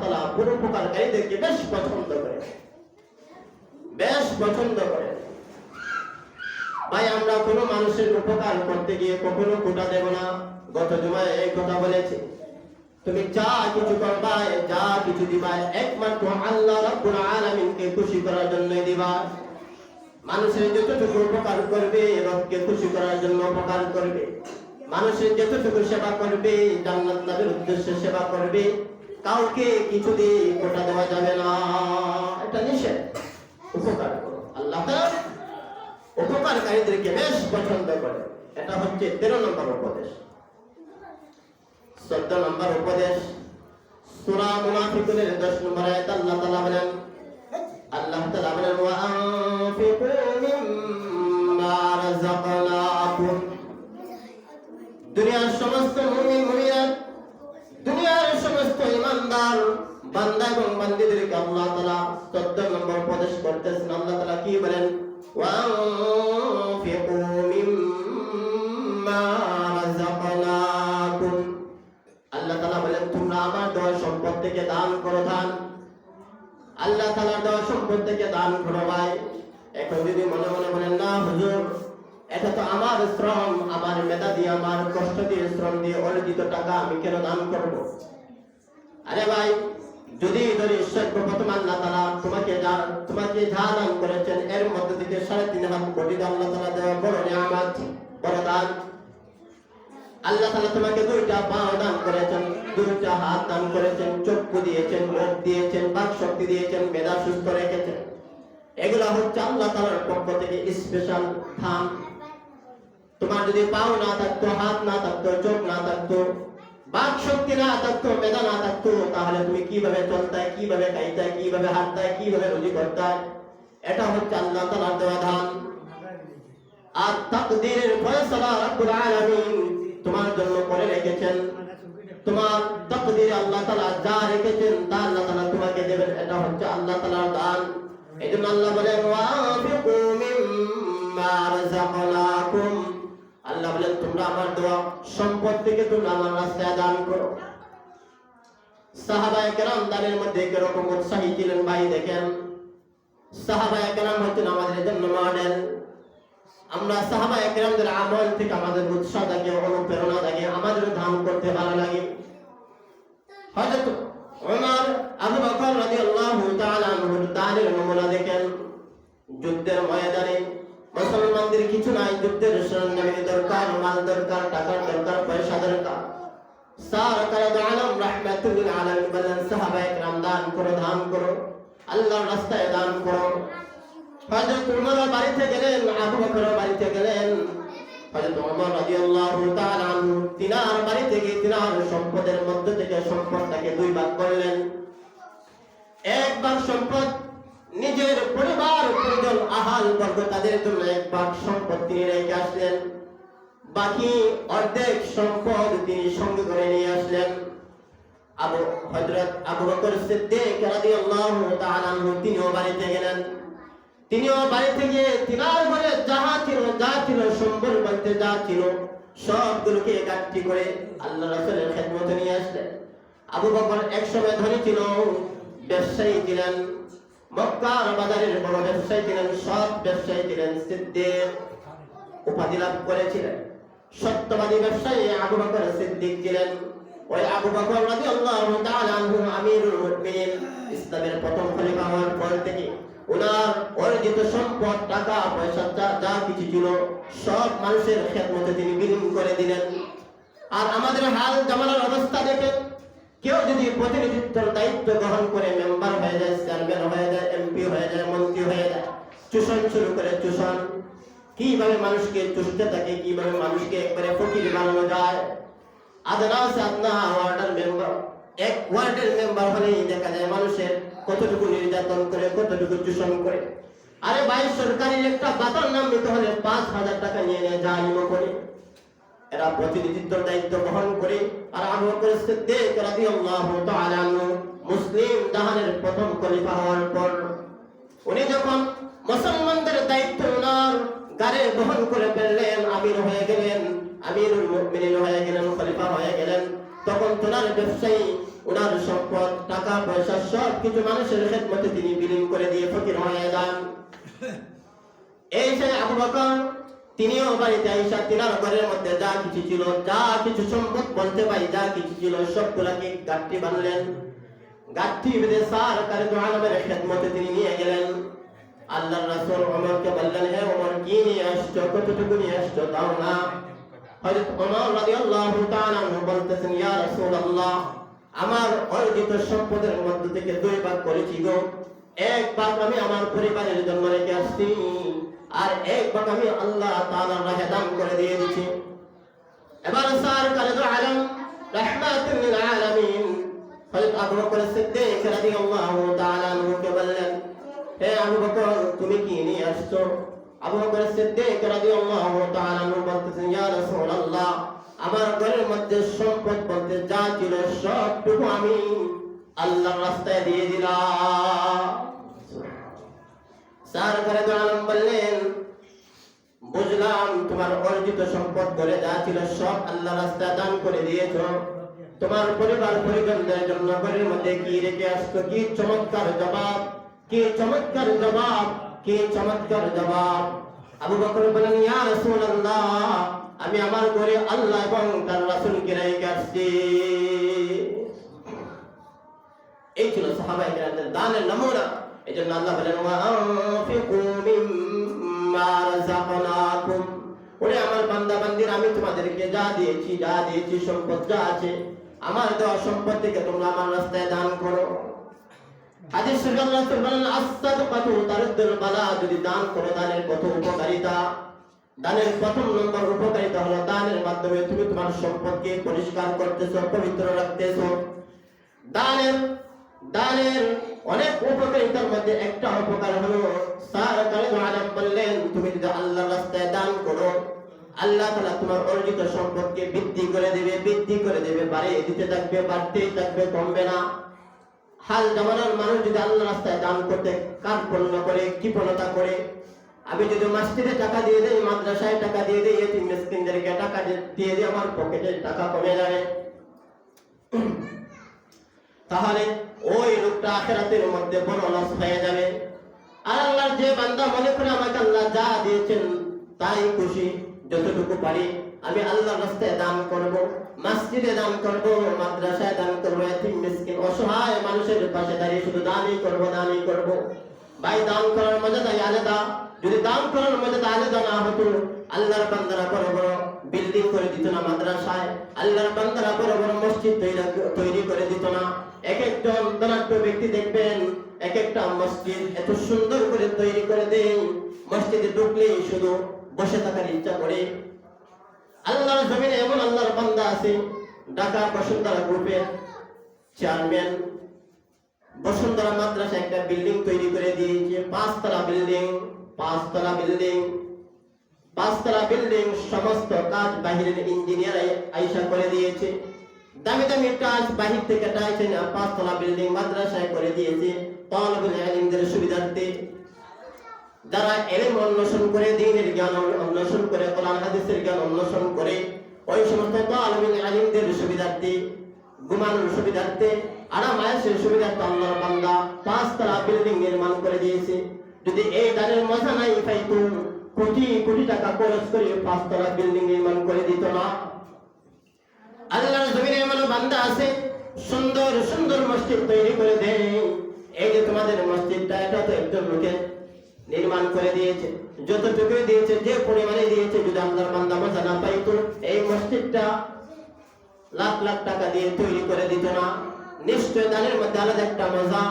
তাআলা পরোপকারকারীদেরকে বেশ পছন্দ করেন, বেশ পছন্দ করেন। ভাই আমরা কোনো মানুষের উপকার করতে গিয়ে কখনো কোটা দেব না। গত জুমায় এই কথা বলেছি, তুমি যা কিছু করবা, যা কিছু দিবা, একমাত্র আল্লাহ রাব্বুল আলামিনকে খুশি করার জন্যই দিবা। মানুষের যতটুকু উপকার করবে রবকে খুশি করার জন্য উপকার করবে। মানুষের যতটুকু সেবা করবে জান্নাত লাভের উদ্দেশ্যে সেবা করবে। কাউকে কিছু দিয়ে কোটা দেওয়া যাবে না, এটা নিষেধ। উপকার করো, আল্লাহ তাআলা উপকারকারীদেরকে বেশ পছন্দ করে। এটা হচ্ছে 13 নম্বর উপদেশ। 14 নম্বর উপদেশ সূরা মুনাফিকুনের 10 নম্বর আয়াত আল্লাহ তাআলা বলেন, ওয়া আনফিকু মিম্মা রাযাকনাকুম। দুনিয়ার সমস্ত মুমিন মুমিনাত, দুনিয়ার সমস্ত ঈমানদার বান্দা এবং বান্দীদেরকে আল্লাহ তাআলা 14 নম্বর উপদেশ করতেছেন। আল্লাহ তাআলা কি বলেন? ওয়া আনফিকু মিম্মা রাযাকনাকুম। আল্লাহ তাআলা বলেন তোমরা আমার দেওয়া সম্পদ থেকে দান করো। দান আল্লাহ তাআলার দেওয়া সম্পদ থেকে দান করো। ভাই এখন যদি মনে মনে বলেন না হুজুর এটা তো আমার শ্রম, আমার মেধা দিয়ে, আমার কষ্ট দিয়ে, শ্রম দিয়ে অর্জিত টাকা, আমি কেন দান করব? আরে ভাই যদি সর্বপ্রথম আল্লাহ তাআলা তোমাকে যা দান করেছেন এর মধ্যে থেকে 3.5 কোটি আল্লাহ তাআলা দেওয়া বড় নিয়ামত, বড় দান। আল্লাহ তাআলা তোমাকে 2টা পা দান করেছেন, 2টা হাত দান করেছেন, চক্ষু দিয়েছেন, মুখ দিয়েছেন, বাক শক্তি দিয়েছেন, মেধা সুস্থ রেখেছেন। এগুলা হচ্ছে আল্লাহ তাআলার পক্ষ থেকে স্পেশাল দান। তোমার যদি পাও না থাকতো, হাত না থাকতো, চোখ না থাকতো, বাক শক্তি না থাকতো, মেধা না থাকতো, তাহলে তুমি কিভাবে চলতে, কিভাবে খাইতে, কিভাবে হাঁটতে, কিভাবে রুজি করতে? এটা হচ্ছে আল্লাহ তাআলার দেওয়া দান। আর তাকদীরের ফয়সালা রব্বুল আলামিন তোমার জন্য করে রেখেছেন। তোমার তাকদীরে আল্লাহ তাআলা যা রেখেছেন তা আল্লাহ তাআলা তোমাকে দেবেন। এটা হচ্ছে আল্লাহ তাআলার দান। এজন্য আল্লাহ বলেন ওয়া আনফিকু মিম্মা রাযাকনাকুম। আল্লাহ বলেন তোমরা আমার দেওয়া সম্পদ থেকে তোমরা আমার রাস্তায় দান করো। সাহাবায়ে কেরাম দানের মধ্যে কিরকম উৎসাহী ছিলেন ভাই দেখেন। সাহাবায়ে কেরাম হচ্ছেন আমাদের জন্য মডেল। আমরা সাহাবায়ে কেরামদের আমল থেকে আমাদের উৎসাহ থাকে, অনুপ্রেরণা থাকে, আমাদের দান করতে ভালো লাগে। হযরত ওমর, আবু বকর রাদিয়াল্লাহু তাআলা আনহুর দানের নমুনা দেখেন। যুদ্ধের ময়দানে মুসলমানদের কিছু নাই, যুদ্ধের সরঞ্জামের দরকার, মাল দরকার, টাকার দরকার, পয়সা দরকার। সারাকাত আলম রাহমাতুল আলামিন বলেন সাহাবায়ে কেরাম দান করো, দান করো, আল্লাহর রাস্তায় দান করো। হযরত ওমর বাড়িতে গেলেন, আবু বকর বাড়িতে গেলেন। হযরত ওমর রাদিয়াল্লাহু তাআলা আনহু তিনার বাড়ি থেকে তিনার সম্পদের মধ্য থেকে সম্পদটাকে 2 ভাগ করলেন। এক ভাগ সম্পদ নিজের পরিবার, পরিজন, আহাল বর্গ তাদের জন্য 1 ভাগ সম্পদ তিনি রেখে আসলেন। বাকি অর্ধেক সম্পদ তিনি সঙ্গে করে নিয়ে আসলেন। হযরত আবু বকর সিদ্দিক রাদিয়াল্লাহু তাআলা আনহু তিনিও বাড়িতে গেলেন। তিনিও বাড়িতে গিয়ে তিনার ঘরে যা ছিল সম্পদ বলতে যা ছিল সবগুলোকে একত্রিত করে আল্লাহ রাসূলের খেদমতে নিয়ে আসলেন। আবু বকর এক সময় ধনী ছিল, ব্যবসায়ী ছিলেন, মক্কার বাজারের বড় ব্যবসায়ী ছিলেন, সৎ ব্যবসায়ী ছিলেন, সিদ্দিক উপাধি লাভ করেছিলেন। সত্যবাদী ব্যবসায়ী আবু বকর সিদ্দিক ছিলেন। ওই আবু বকর রাদিয়াল্লাহু তাআলা আনহু আমিরুল মুমিনিন, ইসলামের প্রথম খলিফা হওয়ার পর থেকে ওনার অর্জিত সম্পদ, টাকা পয়সা যা কিছু ছিল সব মানুষের খেদমতে তিনি বিলীন করে দিলেন। আর আমাদের হাল জামানার অবস্থা দেখে কেউ যদি প্রতিনিধিত্বের দায়িত্ব গ্রহণ করে মেম্বার হয়ে যায়, চেয়ারম্যান হয়ে যায়, এমপি হয়ে যায়, মন্ত্রী হয়ে যায়, চুষণ শুরু করে। চুষণ কিভাবে মানুষকে চুষতে থাকে, কিভাবে মানুষকে একবারে ফকির বানানো যায়। আদনা ওয়ার্ডের মেম্বার, এক ওয়ার্ডের মেম্বার হলেই দেখা যায় মানুষের কতটুকু নির্যাতন করে, কতটুকু চুষণ করে। আরে ভাই সরকারি একটা বাতার নাম নিতে হলে 5,000 টাকা নিয়ে জালিমও করে। এরা প্রতিনিধিত্বের দায়িত্ব গ্রহণ করে। আর আবু বকর সিদ্দিক রাদিয়াল্লাহু তাআলা আনহু মুসলিম জাহানের প্রথম খলিফা হওয়ার পর উনি যখন মুসলমানদের দায়িত্ব ওনার গাড়ে বহন করে ফেললেন, আমির হয়ে গেলেন, আমিরুল মুমিনিন হয়ে গেলেন, খলিফা হয়ে গেলেন, তখন ওনার ব্যবসায়ী, ওনার সম্পদ, টাকা পয়সা পয়সা সব কিছু মানুষের খেদমতে তিনি বিলীন করে দিয়ে ফকির হয়ে যান। এই সেই আবু বকর তিনিও বাড়িতে আইসা তিনার ঘরের মধ্যে যা কিছু ছিল, যা কিছু সম্পদ বলতে পারি যা কিছু ছিল সবগুলাকে গাঠি বানলেন। গাঠি বেঁধে সরকারে দু আলমের খেদমতে তিনি নিয়ে গেলেন। আল্লাহর রাসূল ওমরকে বললেন, হে ওমর, কি নিয়ে আসছো, কতটুকু নিয়ে আসছো তাও না। হযরত ওমর রাদিয়াল্লাহু তাআলা বলতেছেন, ইয়া রাসূলুল্লাহ, আমার অর্জিত সম্পদের মধ্য থেকে 2 ভাগ করেছি গো। 1 ভাগ আমি আমার পরিবারের জন্য রেখে আসছি, আর 1 ভাগ আমি আল্লাহ তাআলার রাহে দান করে দিয়ে দিচ্ছি। এবার সরকারে দু আলম রাহমাতুল লিল আলামিন হযরত আবু বকর সিদ্দিক রাদিয়াল্লাহু তাআলা আনহুকে বললেন, হে আবু বকর, তুমি কি নিয়ে আসছো? আবু বকর সিদ্দিক রাদিয়াল্লাহু তাআলা আনহু বলতেছেন, ইয়া রাসূলুল্লাহ, আমার ঘরের মধ্যে সম্পদ বলতে যা ছিল সবটুকু আমি আল্লাহর রাস্তায় দিয়ে দিলাম। সরকারে দু আলম বললেন, বুঝলাম তোমার অর্জিত সম্পদ করে যা ছিল সব আল্লাহর রাস্তায় দান করে দিয়েছো। তোমার পরিবার পরিজনদের জন্য ঘরের মধ্যে কি রেখে আসছো? কি চমৎকার জবাব, কি চমৎকার জবাব, কি চমৎকার জবাব। আবু বকর বলেন, ইয়া রাসূলুল্লাহ, আমি আমার ঘরে আল্লাহ এবং তার রাসূলকে রেখে আসছি। এই ছিল সাহাবায়ে কেরামদের দানের নমুনা। এজন্য আল্লাহ বলেন, ওয়া আনফিকু মিম্মা রাযাকনাকুম, ওরে আমার বান্দা বান্দিরা, আমি তোমাদেরকে যা দিয়েছি সম্পদ যা আছে আমার দেওয়া সম্পদ থেকে তোমরা আমার রাস্তায় দান করো। হাদিস শরীফে আল্লাহ রাসূল বলেন, আস-সাদকাতু তারুদ্দুল বালা, যদি দান করো, দানের কত উপকারিতা। দানের প্রথম নম্বর উপকারিতা হলো দানের মাধ্যমে তুমি তোমার সম্পদকে পরিষ্কার করতেছো, পবিত্র রাখতেছো। দানের অনেক উপকারিতার মধ্যে একটা উপকার হলো, সরকারে দু আলম বললেন, তুমি যদি আল্লাহর রাস্তায় দান করো, আল্লাহ তাআলা তোমার অর্জিত সম্পদকে বৃদ্ধি করে দেবে, বাড়িয়ে দিতে থাকবে, বাড়তেই থাকবে, কমবে না। হাল জামানার মানুষ যদি আল্লাহর রাস্তায় দান করতে কার্পণ্য করে, কৃপণতা করে, আমি যদি মসজিদে টাকা দিয়ে দেই, মাদ্রাসায় টাকা দিয়ে দেই, এতিম মিসকিনদেরকে টাকা দিয়ে দিই, আমার পকেটে টাকা কমে যাবে, তাহলে ওই লোকটা আখিরাতের মধ্যে বড় লস হয়ে যাবে। আর আল্লাহর যে বান্দা মনে করে আমাকে আল্লাহ যা দিয়েছেন তাই খুশি, যতটুকু পারি আমি আল্লাহর রাস্তায় দান করব, মসজিদে দান করব, মাদ্রাসায় দান করব, এতিম মিসকিন অসহায় মানুষের পাশে দাঁড়িয়ে শুধু দানই করব। ভাই, দান করার মজাটাই আলাদা। যদি দান করার মজাটা আলাদা না হতো, আল্লাহর বান্দারা বড় বড় বিল্ডিং করে দিত না মাদ্রাসায়, আল্লাহর বান্দারা বড় বড় মসজিদ তৈরি করে দিত না। এক একজন ধনাঢ্য ব্যক্তি দেখবেন এক একটা মসজিদ এত সুন্দর করে তৈরি করে দেন, মসজিদে ঢুকলেই শুধু বসে থাকার ইচ্ছা করে। আল্লাহর জমিনে এমন আল্লাহর বান্দা আছে, ঢাকা বসুন্ধরা গ্রুপের চেয়ারম্যান বসুন্ধরা মাদ্রাসা একটা বিল্ডিং তৈরি করে দিয়েছে, 5 তলা বিল্ডিং, সমস্ত কাজ বাহিরের ইঞ্জিনিয়ার আইসা করে দিয়েছে। দামি দামি কাজ বাহির থেকে টাইছে না, 5 তলা বিল্ডিং মাদ্রাসায় করে দিয়েছে তালিবুল ইলমদের সুবিধার্থে। যারা ইলম অন্বেষণ করে, দ্বীনের জ্ঞান অন্বেষণ করে, কোরআন হাদিসের জ্ঞান অন্বেষণ করে, ওই সমস্ত তালিবুল ইলমদের সুবিধার্থে, ঘুমানোর সুবিধার্থে, আরাম আয়েশের সুবিধার্থে আল্লাহর বান্দা 5 তলা বিল্ডিং নির্মাণ করে দিয়েছে। যদি এই দানের মজা নাই পাইতো, কোটি কোটি টাকা খরচ করে 5 তলা বিল্ডিং নির্মাণ করে দিত না। আল্লাহর জমিনে এমন বান্দা আছে, সুন্দর সুন্দর মসজিদ তৈরি করে দেয়। এই যে তোমাদের মসজিদটা, এটা তো একজন লোকে নির্মাণ করে দিয়েছে, যতটুকু দিয়েছে, যে পরিমাণে দিয়েছে, যদি আল্লাহর বান্দা মজা না পাইতো, এই মসজিদটা লাখ লাখ টাকা দিয়ে তৈরি করে দিত না। নিশ্চয় দানের মধ্যে আলাদা একটা মজা,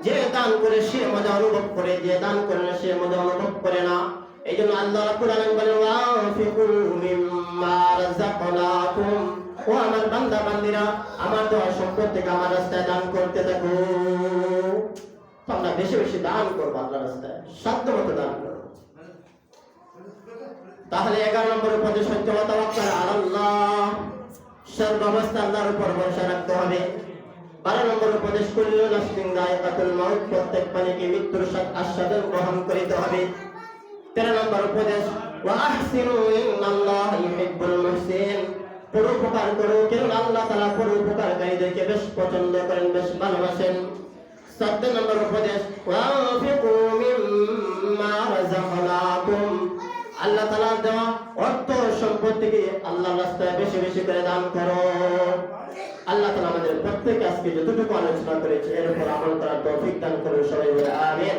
যে দান করে সে মজা অনুভব করে, যে দান করে না সে মজা অনুভব করে না। এই জন্য আল্লাহ রাব্বুল আলামিন বলেন, ওয়ানফিকু মিম্মা রাযাকনাকুম, ও আমার বান্দা বান্দিরা, আমার দেওয়া সম্পদ থেকে আমার রাস্তায় দান করতে থাকো। তোমরা বেশি বেশি দান করবো আল্লাহর রাস্তায়, সাধ্যমতো দান করো। তাহলে 11 নম্বর উপদেশ হচ্ছে ওয়াতাওয়াক্কাল আলাল্লাহ, সর্বাবস্থা আল্লাহর উপর ভরসা রাখতে হবে। 12 নম্বর উপদেশ, কুল্লু নাফসিন যায়কাতুল মাউত, প্রত্যেক প্রাণীকে মৃত্যুর আস্বাদন গ্রহণ করিতে হবে। 13 নম্বর উপদেশ, ওয়া আহসিনু ইন্নাল্লাহা ইউহিব্বুল মুহসিন, পরোপকার করো, কারণ আল্লাহ তাআলা পরোপকারকারীদেরকে বেশ পছন্দ করেন, বেশ ভালোবাসেন। 7 নম্বর উপদেশ, ওয়ানফিকু মিম্মা রাযাকনাকুম, আল্লাহ তাআলা দেওয়া অর্থ সম্পদ থেকে আল্লাহর রাস্তায় বেশি বেশি করে দান করো। আল্লাহ তাআলা আমাদের প্রত্যেককে আজকে যতটুকু আলোচনা করেছে এর উপর আমল করার তৌফিক দান করুন, সবাই বলে আমিন।